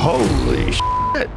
Holy shit.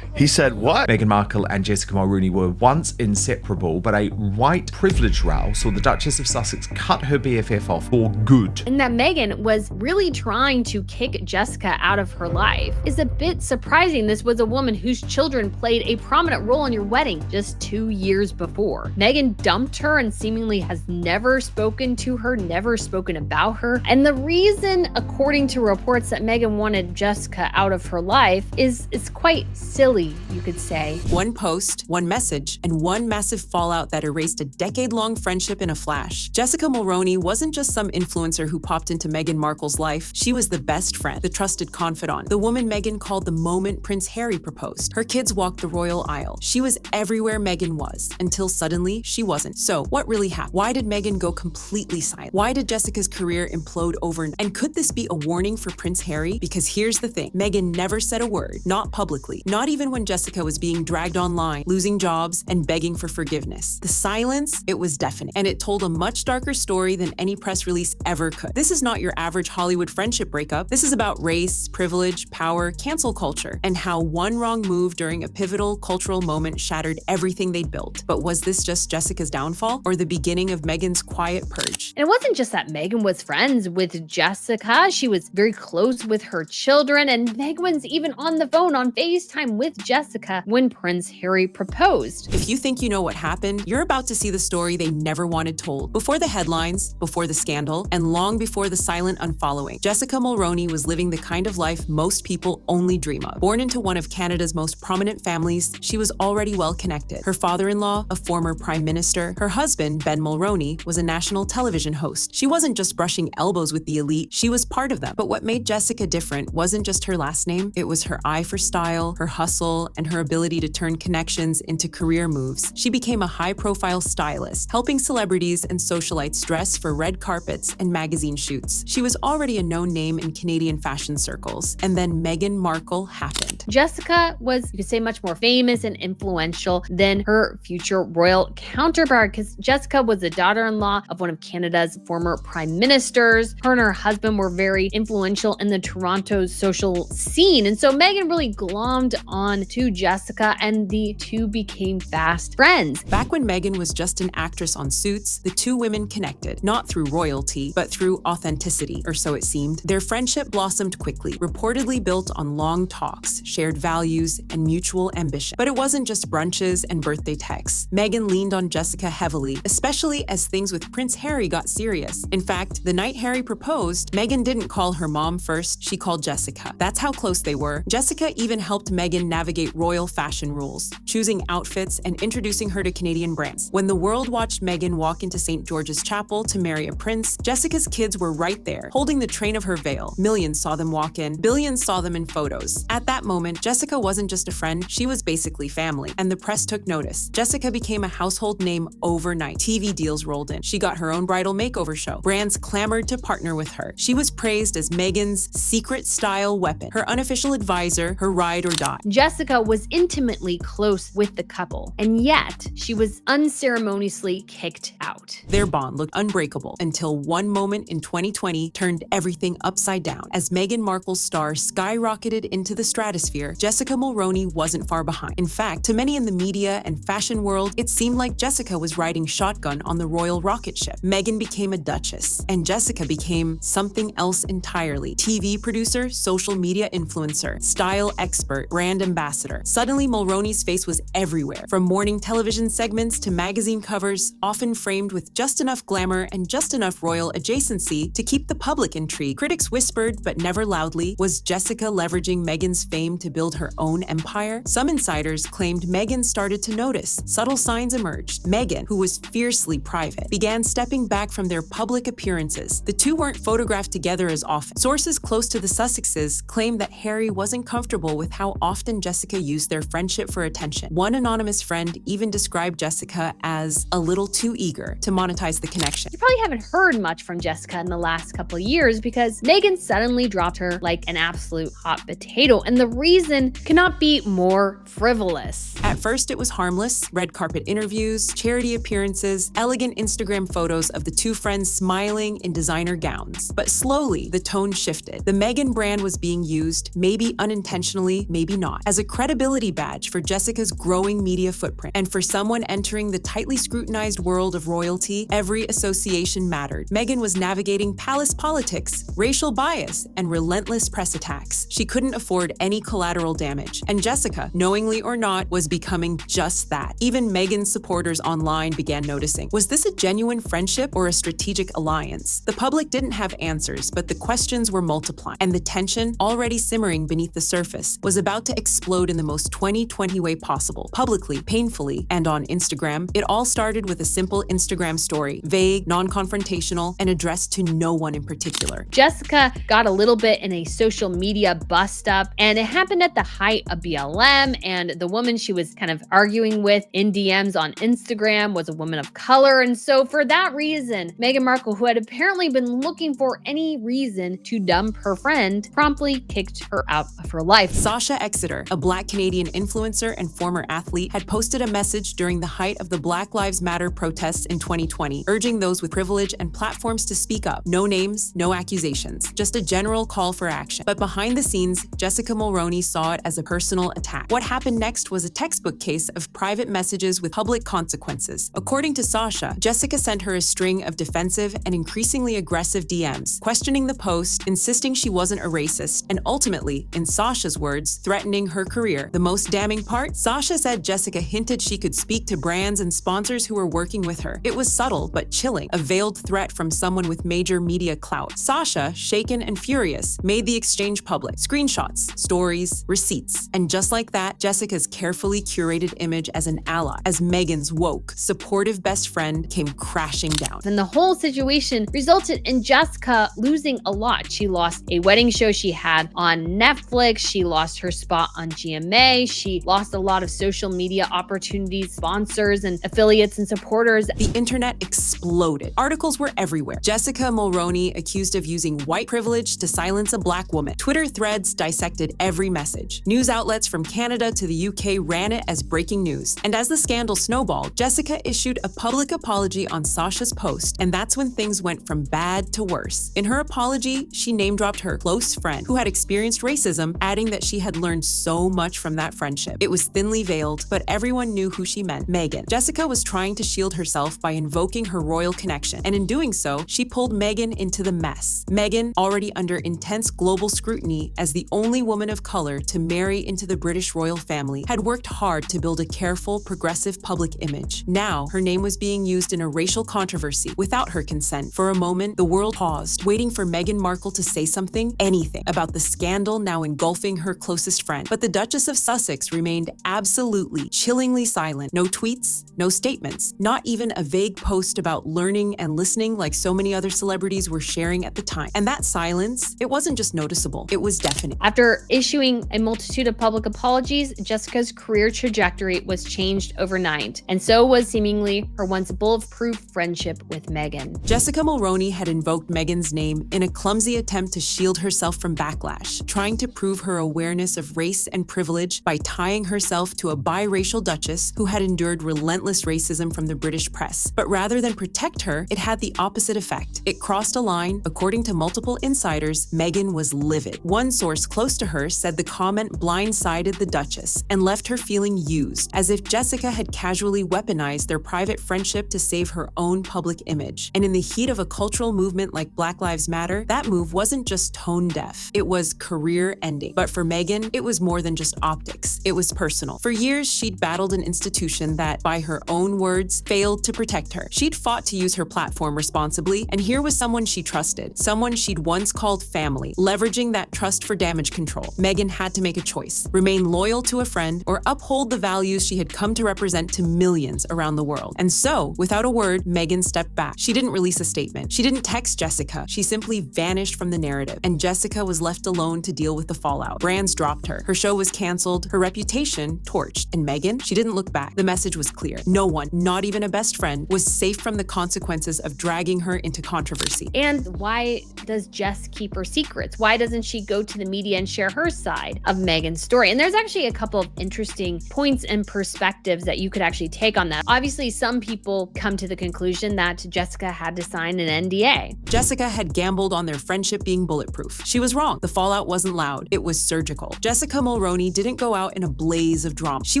He said what? Meghan Markle and Jessica Mulroney were once inseparable, but a white privilege row saw the Duchess of Sussex cut her BFF off for good. And that Meghan was really trying to kick Jessica out of her life is a bit surprising. This was a woman whose children played a prominent role in your wedding just 2 years before. Meghan dumped her and seemingly has never spoken to her, never spoken about her. And the reason, according to reports, that Meghan wanted Jessica out of her life is quite silly, you could say. One post, one message, and one massive fallout that erased a decade-long friendship in a flash. Jessica Mulroney wasn't just some influencer who popped into Meghan Markle's life. She was the best friend, the trusted confidant, the woman Meghan called the moment Prince Harry proposed. Her kids walked the royal aisle. She was everywhere Meghan was, until suddenly she wasn't. So what really happened? Why did Meghan go completely silent? Why did Jessica's career implode overnight? And could this be a warning for Prince Harry? Because here's the thing, Meghan never said a word, not publicly, not even when Jessica was being dragged online, losing jobs, and begging for forgiveness. The silence, it was deafening, and it told a much darker story than any press release ever could. This is not your average Hollywood friendship breakup. This is about race, privilege, power, cancel culture, and how one wrong move during a pivotal cultural moment shattered everything they'd built. But was this just Jessica's downfall, or the beginning of Meghan's quiet purge? And it wasn't just that Meghan was friends with Jessica. She was very close with her children, and Meghan was even on the phone on FaceTime with Jessica when Prince Harry proposed. If you think you know what happened, you're about to see the story they never wanted told. Before the headlines, before the scandal, and long before the silent unfollowing, Jessica Mulroney was living the kind of life most people only dream of. Born into one of Canada's most prominent families, she was already well connected. Her father-in-law, a former prime minister, her husband, Ben Mulroney, was a national television host. She wasn't just brushing elbows with the elite, she was part of them. But what made Jessica different wasn't just her last name, it was her eye for style, her hustle, and her ability to turn connections into career moves. She became a high-profile stylist, helping celebrities and socialites dress for red carpets and magazine shoots. She was already a known name in Canadian fashion circles. And then Meghan Markle happened. Jessica was, you could say, much more famous and influential than her future royal counterpart, because Jessica was the daughter-in-law of one of Canada's former prime ministers. Her and her husband were very influential in the Toronto social scene. And so Meghan really glommed on to Jessica, and the two became fast friends. Back when Meghan was just an actress on Suits, the two women connected, not through royalty, but through authenticity, or so it seemed. Their friendship blossomed quickly, reportedly built on long talks, shared values, and mutual ambition. But it wasn't just brunches and birthday texts. Meghan leaned on Jessica heavily, especially as things with Prince Harry got serious. In fact, the night Harry proposed, Meghan didn't call her mom first, she called Jessica. That's how close they were. Jessica even helped Meghan navigate royal fashion rules, choosing outfits and introducing her to Canadian brands. When the world watched Meghan walk into St. George's Chapel to marry a prince, Jessica's kids were right there, holding the train of her veil. Millions saw them walk in, billions saw them in photos. At that moment, Jessica wasn't just a friend, she was basically family, and the press took notice. Jessica became a household name overnight. TV deals rolled in. She got her own bridal makeover show. Brands clamored to partner with her. She was praised as Meghan's secret style weapon, her unofficial advisor, her ride or die. Jessica was intimately close with the couple, and yet she was unceremoniously kicked out. Their bond looked unbreakable until one moment in 2020 turned everything upside down. As Meghan Markle's star skyrocketed into the stratosphere, Jessica Mulroney wasn't far behind. In fact, to many in the media and fashion world, it seemed like Jessica was riding shotgun on the royal rocket ship. Meghan became a duchess, and Jessica became something else entirely. TV producer, social media influencer, style expert, brand ambassador. Suddenly, Mulroney's face was everywhere, from morning television segments to magazine covers, often framed with just enough glamour and just enough royal adjacency to keep the public intrigued. Critics whispered, but never loudly, was Jessica leveraging Meghan's fame to build her own empire? Some insiders claimed Meghan started to notice. Subtle signs emerged. Meghan, who was fiercely private, began stepping back from their public appearances. The two weren't photographed together as often. Sources close to the Sussexes claimed that Harry wasn't comfortable with how often Jessica used their friendship for attention. One anonymous friend even described Jessica as a little too eager to monetize the connection. You probably haven't heard much from Jessica in the last couple of years because Meghan suddenly dropped her like an absolute hot potato. And the reason reason cannot be more frivolous. At first, it was harmless: red carpet interviews, charity appearances, elegant Instagram photos of the two friends smiling in designer gowns. But slowly, the tone shifted. The Meghan brand was being used, maybe unintentionally, maybe not, as a credibility badge for Jessica's growing media footprint. And for someone entering the tightly scrutinized world of royalty, every association mattered. Meghan was navigating palace politics, racial bias, and relentless press attacks. She couldn't afford any collateral damage. And Jessica, knowingly or not, was becoming just that. Even Meghan's supporters online began noticing. Was this a genuine friendship or a strategic alliance? The public didn't have answers, but the questions were multiplying, and the tension, already simmering beneath the surface, was about to explode in the most 2020 way possible, publicly, painfully, and on Instagram. It all started with a simple Instagram story, vague, non-confrontational, and addressed to no one in particular. Jessica got a little bit in a social media bust-up, and it happened at the height of BLM, and the woman she was kind of arguing with in DMs on Instagram was a woman of color. And so for that reason, Meghan Markle, who had apparently been looking for any reason to dump her friend, promptly kicked her out of her life. Sasha Exeter, a Black Canadian influencer and former athlete, had posted a message during the height of the Black Lives Matter protests in 2020, urging those with privilege and platforms to speak up. No names, no accusations, just a general call for action. But behind the scenes, Jessica Mulroney saw it as a personal attack. What happened next was a textbook case of private messages with public consequences. According to Sasha, Jessica sent her a string of defensive and increasingly aggressive DMs, questioning the post, insisting she wasn't a racist, and ultimately, in Sasha's words, threatening her career. The most damning part? Sasha said Jessica hinted she could speak to brands and sponsors who were working with her. It was subtle but chilling, a veiled threat from someone with major media clout. Sasha, shaken and furious, made the exchange public. Screenshots, stories, receipts. And just like that, Jessica's carefully curated image as an ally, as Meghan's woke, supportive best friend, came crashing down. And the whole situation resulted in Jessica losing a lot. She lost a wedding show she had on Netflix. She lost her spot on GMA. She lost a lot of social media opportunities, sponsors and affiliates and supporters. The internet exploded. Articles were everywhere. Jessica Mulroney accused of using white privilege to silence a Black woman. Twitter threads dissected every message. News outlets from Canada to the UK ran it as breaking news. And as the scandal snowballed, Jessica issued a public apology on Sasha's post, and that's when things went from bad to worse. In her apology, she name-dropped her close friend who had experienced racism, adding that she had learned so much from that friendship. It was thinly veiled, but everyone knew who she meant: Meghan. Jessica was trying to shield herself by invoking her royal connection, and in doing so, she pulled Meghan into the mess. Meghan, already under intense global scrutiny as the only woman of color to marry into the British royal family, had worked hard to build a careful, progressive public image. Now, her name was being used in a racial controversy without her consent. For a moment, the world paused, waiting for Meghan Markle to say something, anything, about the scandal now engulfing her closest friend. But the Duchess of Sussex remained absolutely, chillingly silent. No tweets, no statements, not even a vague post about learning and listening like so many other celebrities were sharing at the time. And that silence, it wasn't just noticeable, it was deafening. After issuing a multitude of public apologies, Jessica's career trajectory was changed overnight, and so was seemingly her once bulletproof friendship with Meghan. Jessica Mulroney had invoked Meghan's name in a clumsy attempt to shield herself from backlash, trying to prove her awareness of race and privilege by tying herself to a biracial duchess who had endured relentless racism from the British press. But rather than protect her, it had the opposite effect. It crossed a line. According to multiple insiders, Meghan was livid. One source close to her said the comment blindsided the Duchess and left her feeling used, as if Jessica had casually weaponized their private friendship to save her own public image. And in the heat of a cultural movement like Black Lives Matter, that move wasn't just tone deaf, it was career-ending. But for Meghan, it was more than just optics. It was personal. For years, she'd battled an institution that, by her own words, failed to protect her. She'd fought to use her platform responsibly, and here was someone she trusted, someone she'd once called family, leveraging that trust for damage control. Meghan had to make a choice: remain loyal to a friend or uphold the values she had come to represent to millions around the world. And so, without a word, Meghan stepped back. She didn't release a statement. She didn't text Jessica. She simply vanished from the narrative, and Jessica was left alone to deal with the fallout. Brands dropped her. Her show was canceled. Her reputation torched. And Meghan, she didn't look back. The message was clear. No one, not even a best friend, was safe from the consequences of dragging her into controversy. And why does Jess keep her secrets? Why doesn't she go to the media and share her side? side of Meghan's story. And there's actually a couple of interesting points and perspectives that you could actually take on that. Obviously, some people come to the conclusion that Jessica had to sign an NDA. Jessica had gambled on their friendship being bulletproof. She was wrong. The fallout wasn't loud. It was surgical. Jessica Mulroney didn't go out in a blaze of drama. She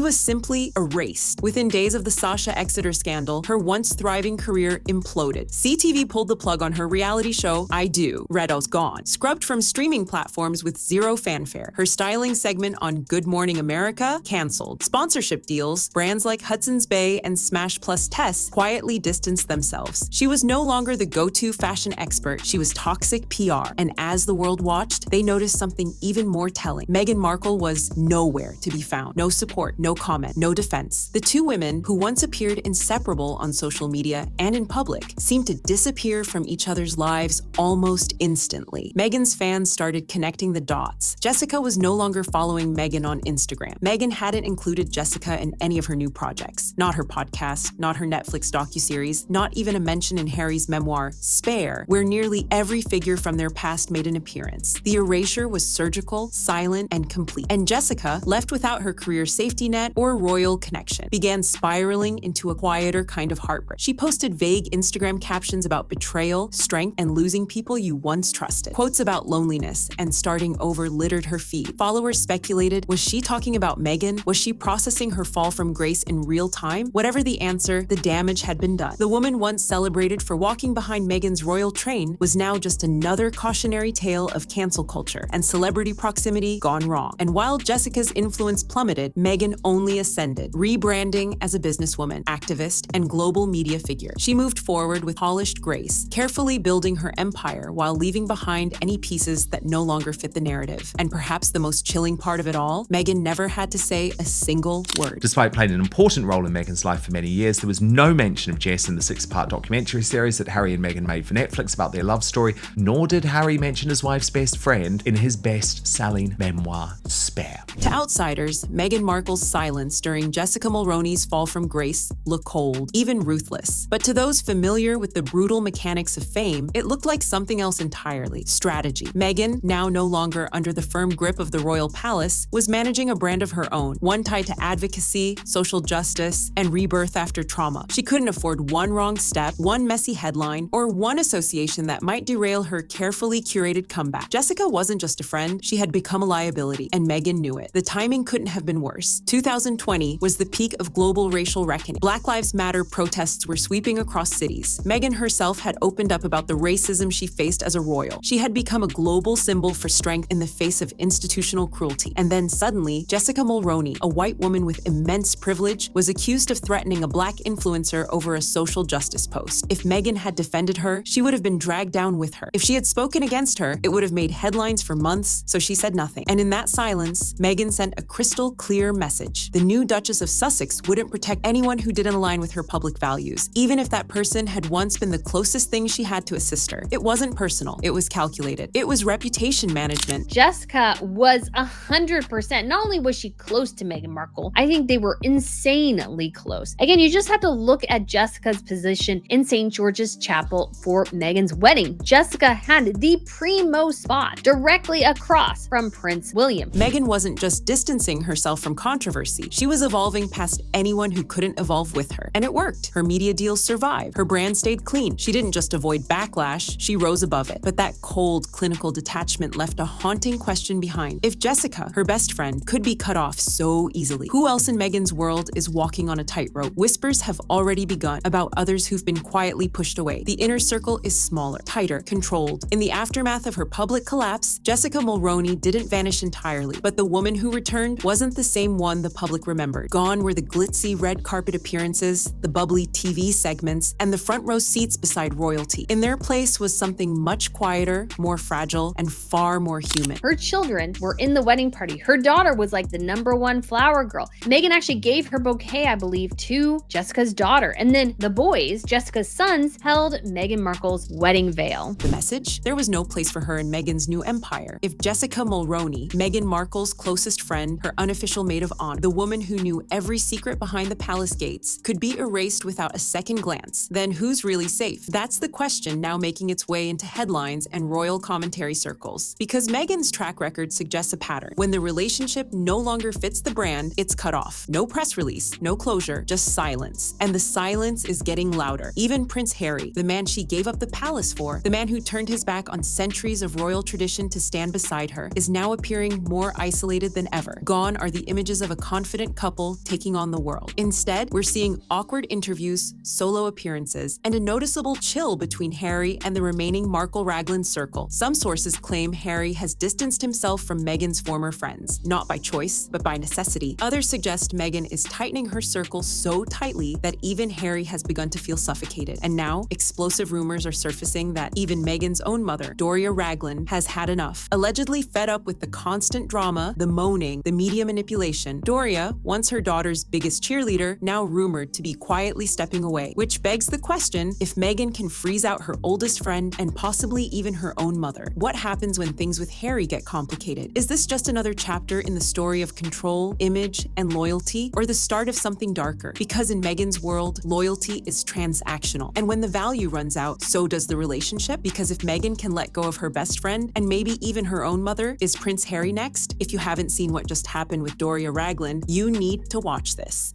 was simply erased. Within days of the Sasha Exeter scandal, her once thriving career imploded. CTV pulled the plug on her reality show, I Do. Redo's gone. Scrubbed from streaming platforms with zero fanfare. Her styling segment on Good Morning America, canceled. Sponsorship deals, brands like Hudson's Bay and Smash Plus Tess quietly distanced themselves. She was no longer the go-to fashion expert. She was toxic PR. And as the world watched, they noticed something even more telling. Meghan Markle was nowhere to be found. No support, no comment, no defense. The two women, who once appeared inseparable on social media and in public, seemed to disappear from each other's lives almost instantly. Meghan's fans started connecting the dots. Jessica was no longer following Meghan on Instagram. Meghan hadn't included Jessica in any of her new projects. Not her podcast, not her Netflix docuseries, not even a mention in Harry's memoir, Spare, where nearly every figure from their past made an appearance. The erasure was surgical, silent, and complete. And Jessica, left without her career safety net or royal connection, began spiraling into a quieter kind of heartbreak. She posted vague Instagram captions about betrayal, strength, and losing people you once trusted. Quotes about loneliness and starting over littered her feed. Followers speculated, was she talking about Meghan? Was she processing her fall from grace in real time? Whatever the answer, the damage had been done. The woman once celebrated for walking behind Meghan's royal train was now just another cautionary tale of cancel culture and celebrity proximity gone wrong. And while Jessica's influence plummeted, Meghan only ascended, rebranding as a businesswoman, activist, and global media figure. She moved forward with polished grace, carefully building her empire while leaving behind any pieces that no longer fit the narrative. And perhaps the most chilling part of it all, Meghan never had to say a single word. Despite playing an important role in Meghan's life for many years, there was no mention of Jess in the 6-part documentary series that Harry and Meghan made for Netflix about their love story, nor did Harry mention his wife's best friend in his best-selling memoir, Spare. To outsiders, Meghan Markle's silence during Jessica Mulroney's fall from grace looked cold, even ruthless. But to those familiar with the brutal mechanics of fame, it looked like something else entirely: strategy. Meghan, now no longer under the firm grip of the royal palace, was managing a brand of her own, one tied to advocacy, social justice, and rebirth after trauma. She couldn't afford one wrong step, one messy headline, or one association that might derail her carefully curated comeback. Jessica wasn't just a friend, she had become a liability, and Meghan knew it. The timing couldn't have been worse. 2020 was the peak of global racial reckoning. Black Lives Matter protests were sweeping across cities. Meghan herself had opened up about the racism she faced as a royal. She had become a global symbol for strength in the face of institutional cruelty. And then suddenly, Jessica Mulroney, a white woman with immense privilege, was accused of threatening a black influencer over a social justice post. If Meghan had defended her, she would have been dragged down with her. If she had spoken against her, it would have made headlines for months, so she said nothing. And in that silence, Meghan sent a crystal clear message. The new Duchess of Sussex wouldn't protect anyone who didn't align with her public values, even if that person had once been the closest thing she had to a sister. It wasn't personal. It was calculated. It was reputation management. Jessica was 100%. Not only was she close to Meghan Markle, I think they were insanely close. Again, you just have to look at Jessica's position in St. George's Chapel for Meghan's wedding. Jessica had the primo spot directly across from Prince William. Meghan wasn't just distancing herself from controversy. She was evolving past anyone who couldn't evolve with her. And it worked. Her media deals survived. Her brand stayed clean. She didn't just avoid backlash, she rose above it. But that cold, clinical detachment left a haunting question behind. If Jessica, her best friend, could be cut off so easily, who else in Meghan's world is walking on a tightrope? Whispers have already begun about others who've been quietly pushed away. The inner circle is smaller, tighter, controlled. In the aftermath of her public collapse, Jessica Mulroney didn't vanish entirely, but the woman who returned wasn't the same one the public remembered. Gone were the glitzy red carpet appearances, the bubbly TV segments, and the front row seats beside royalty. In their place was something much quieter, more fragile, and far more human. Her children were in the wedding party. Her daughter was like the #1 flower girl. Meghan actually gave her bouquet, I believe, to Jessica's daughter. And then the boys, Jessica's sons, held Meghan Markle's wedding veil. The message? There was no place for her in Meghan's new empire. If Jessica Mulroney, Meghan Markle's close closest friend, her unofficial maid of honor, the woman who knew every secret behind the palace gates, could be erased without a second glance, then who's really safe? That's the question now making its way into headlines and royal commentary circles. Because Meghan's track record suggests a pattern. When the relationship no longer fits the brand, it's cut off. No press release, no closure, just silence. And the silence is getting louder. Even Prince Harry, the man she gave up the palace for, the man who turned his back on centuries of royal tradition to stand beside her, is now appearing more isolated than ever. Gone are the images of a confident couple taking on the world. Instead, we're seeing awkward interviews, solo appearances, and a noticeable chill between Harry and the remaining Markle-Ragland circle. Some sources claim Harry has distanced himself from Meghan's former friends, not by choice, but by necessity. Others suggest Meghan is tightening her circle so tightly that even Harry has begun to feel suffocated. And now, explosive rumors are surfacing that even Meghan's own mother, Doria Ragland, has had enough. Allegedly fed up with the constant drama, the moaning, the media manipulation, Doria, once her daughter's biggest cheerleader, now rumored to be quietly stepping away, which begs the question if Meghan can freeze out her oldest friend and possibly even her own mother. What happens when things with Harry get complicated? Is this just another chapter in the story of control, image, and loyalty, or the start of something darker? Because in Meghan's world, loyalty is transactional, and when the value runs out, so does the relationship. Because if Meghan can let go of her best friend, and maybe even her own mother, is Prince Harry next? If you haven't seen what just happened with Doria Ragland, you need to watch this.